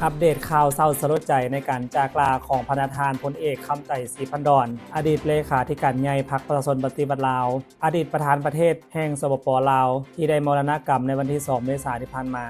อัปเดตข่าวเศร้าสลดใจในการจากลาของพระประธานพลเอกคำไต่ศรีพันดรอดีตเลขาธิการใหญ่พรรคประชาชนปฏิวัติลาวอดีตประธานประเทศแห่งสปป.ลาวที่ได้มรณกรรมในวันที่ 2 เมษายนที่ผ่านมา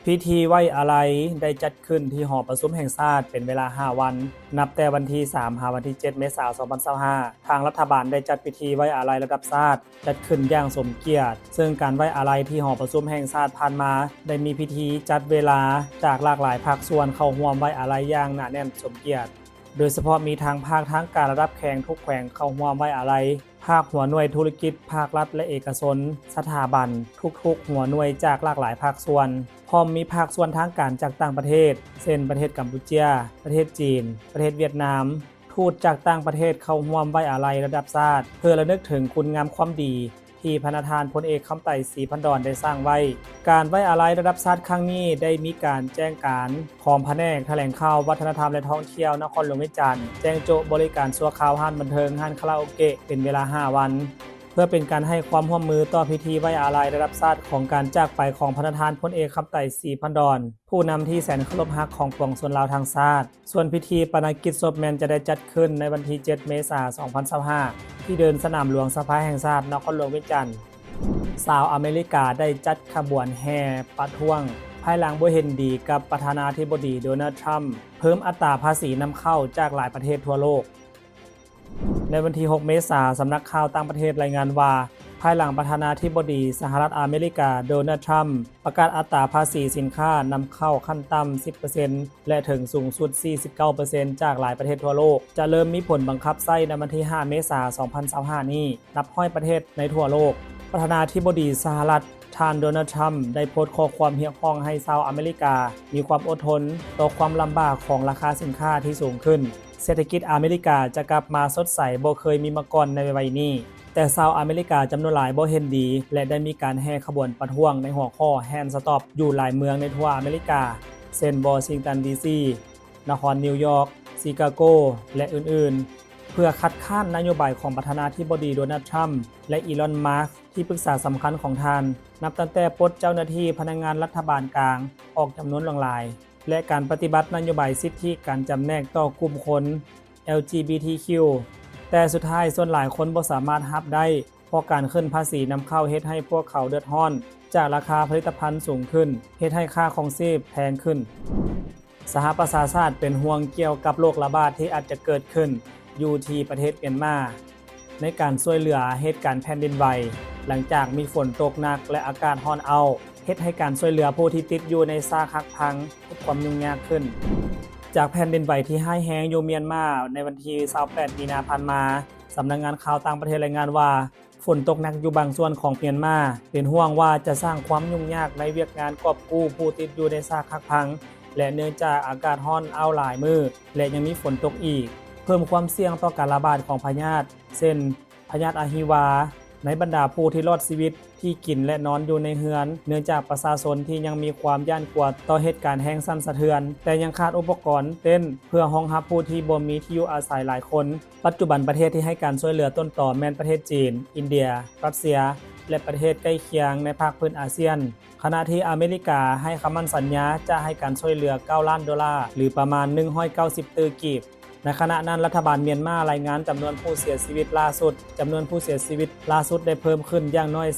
พิธีไว้อาลัยได้จัดขึ้นที่หอประชุมแห่งชาติเป็นเวลา 5 วันนับแต่วันที่ 3 หาวันที่ 7 เมษายน 2025ทางรัฐบาลได้จัดพิธีไว้อาลัยระดับชาติจัดขึ้นอย่างสมเกียรติซึ่งการไว้อาลัยที่หอประชุมแห่งชาติผ่านมาได้มีพิธีจัดเวลาจากหลากหลายภาคส่วนเข้าร่วมไว้อาลัยอย่างหนาแน่นสมเกียรติโดยเฉพาะมีทางภาคทั้งการระดับแขงทุกแขวงเข้าร่วมไว้อาลัยภาคหัวหน่วยธุรกิจภาครัฐและเอกชนสถาบันทุกหัวหน่วยจากหลากหลายภาคส่วนพร้อมมีภาคส่วนทางการจากต่างประเทศเช่นประเทศกัมพูชาประเทศจีนประเทศเวียดนามทูตจากต่างประเทศเข้าร่วมไว้อาลัยระดับชาติเพื่อระลึกถึงคุณงามความดีที่พระประธานพลเอกคำไต่ศรีพันดรได้สร้างไว้การไว้อาลัยระดับชาติครั้งนี้ได้มีการแจ้งการของแผนกแถลงข่าววัฒนธรรมและท่องเที่ยวนครหลวงเวียงจันทน์แจ้งโจะบริการชั่วคราวห้านบันเทิงห้านคาราโอเกะเป็นเวลา 5 วันเพื่อเป็นการให้ความร่วมมือต่อพิธีไว้อาลัยระดับชาติของการจากไปของพระประธานพลเอกคำไต่ศรีพันดรผู้นำที่แสนเคารพรักของปวงชนลาวทางชาติส่วนพิธีปนกิจศพแมนจะได้จัดขึ้นในวันที่ 7 เมษายน 2025ที่เดินสนามหลวงสภาแห่งชาตินครหลวงเวียงจันทน์ชาวอเมริกาได้จัดขบวนแห่ประท้วงภายหลังบ่เห็นดีกับประธานาธิบดีโดนัลด์ทรัมป์เพิ่มอัตราภาษีนำเข้าจากหลายประเทศทั่วโลกในวันที่ 6 เมษายนสำนักข่าวต่างประเทศรายงานว่าภายหลังประธานาธิบดีสหรัฐอเมริกาโดนัลด์ทรัมป์ประกาศอัตราภาษีสินค้านำเข้าขั้นต่ำ 10% และถึงสูงสุด 49% จากหลายประเทศทั่วโลกจะเริ่มมีผลบังคับใช้ในวันที่ 5 เมษายน 2025 นี้นับห้อยประเทศในทั่วโลกประธานาธิบดีสหรัฐท่านโดนัลด์ทรัมป์ได้โพสต์ข้อความเรียกร้องให้ชาวอเมริกามีความอดทนต่อความลำบากของราคาสินค้าที่สูงขึ้นเศรษฐกิจอเมริกาจะกลับมาสดใสบ่เคยมีมาก่อนในวัยนี้แต่ชาวอเมริกาจำนวนหลายบ่เห็นดีและได้มีการแห่ขบวนประท้วงในหัวข้อแฮนด์สต็อปอยู่หลายเมืองในทั่วอเมริกาเช่นวอชิงตันดีซีนครนิวยอร์กชิคาโกและอื่นๆเพื่อคัดค้านนโยบายของประธานาธิบดีโดนัลด์ทรัมป์และอีลอนมัสก์ที่ปรึกษาสำคัญของท่านนับตั้งแต่ปลดเจ้าหน้าที่พนักงานรัฐบาลกลางออกจำนวนหลายและการปฏิบัตินโยบายสิทธิการจำแนกต่อกลุ่มคน LGBTQ แต่สุดท้ายส่วนหลายคนบ่สามารถรับได้เพราะการขึ้นภาษีนำเข้าเฮ็ดให้พวกเขาเดือดร้อนจากราคาผลิตภัณฑ์สูงขึ้นเฮ็ดให้ค่าครองชีพแพงขึ้นสหประชาชาติเป็นห่วงเกี่ยวกับโรคระบาดที่อาจจะเกิดขึ้นอยู่ที่ประเทศเมียนมาในการช่วยเหลือเหตุการณ์แผ่นดินไหวหลังจากมีฝนตกหนักและอากาศร้อนเอาเฮ็ดให้การช่วยเหลือผู้ที่ติดอยู่ในซากหักพังมีความยุ่งยากขึ้นจากแผ่นดินไหวที่ร้ายแรงอยู่เมียนมาในวันที่ 28 มีนาคมผ่านมาสำนักงานข่าวต่างประเทศรายงานว่าฝนตกหนักอยู่บางส่วนของเมียนมาเป็นห่วงว่าจะสร้างความยุ่งยากในเวียกงานกอบกู้ผู้ติดอยู่ในซากหักพังและเนื่องจากอากาศร้อนเอาหลายมื้อและยังมีฝนตกอีกเพิ่มความเสี่ยงต่อการระบาดของพยาธิเช่นพยาธิอะฮิวาในบรรดาผู้ที่รอดชีวิตที่กินและนอนอยู่ในเฮือนเนื่องจากประชาชนที่ยังมีความย่านกลัวต่อเหตุการณ์แห่งสั่นสะเทือนแต่ยังขาดอุปกรณ์เต้นเพื่อรองรับผู้ที่บ่มีที่อยู่อาศัยหลายคนปัจจุบันประเทศที่ให้การช่วยเหลือต้นต่อแม่นประเทศจีนอินเดียรัสเซียและประเทศใกล้เคียงในภาคพื้นอาเซียนขณะที่อเมริกาให้คำมั่นสัญญาจะให้การช่วยเหลือ$9 ล้านหรือประมาณ190ตื้อกีบในขณะนั้นรัฐบาลเมียนมารายงานจำนวนผู้เสียชีวิตล่าสุดจำนวนผู้เสียชีวิตล่าสุดได้เพิ่มขึ้นอย่างน้อย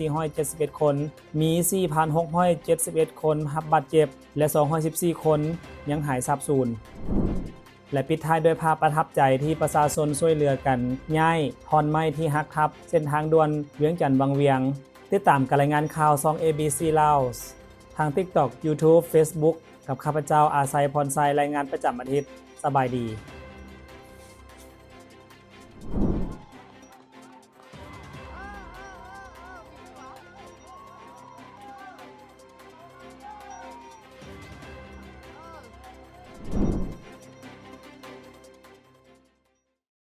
3,471 คนมี 4,671 คนรับบาดเจ็บและ214 คนยังหายสาบสูญและปิดท้ายด้วยภาพประทับใจที่ประชาชนช่วยเหลือกันย้ายท่อนไม้ที่หักทับเส้นทางด่วนเวียงจันทน์บางเวียงติดตามการรายงานข่าวช่อง ABC Laos ทาง TikTok YouTube Facebook กับข้าพเจ้าอาไซพรไซรายงานประจำอาทิตย์สบายดี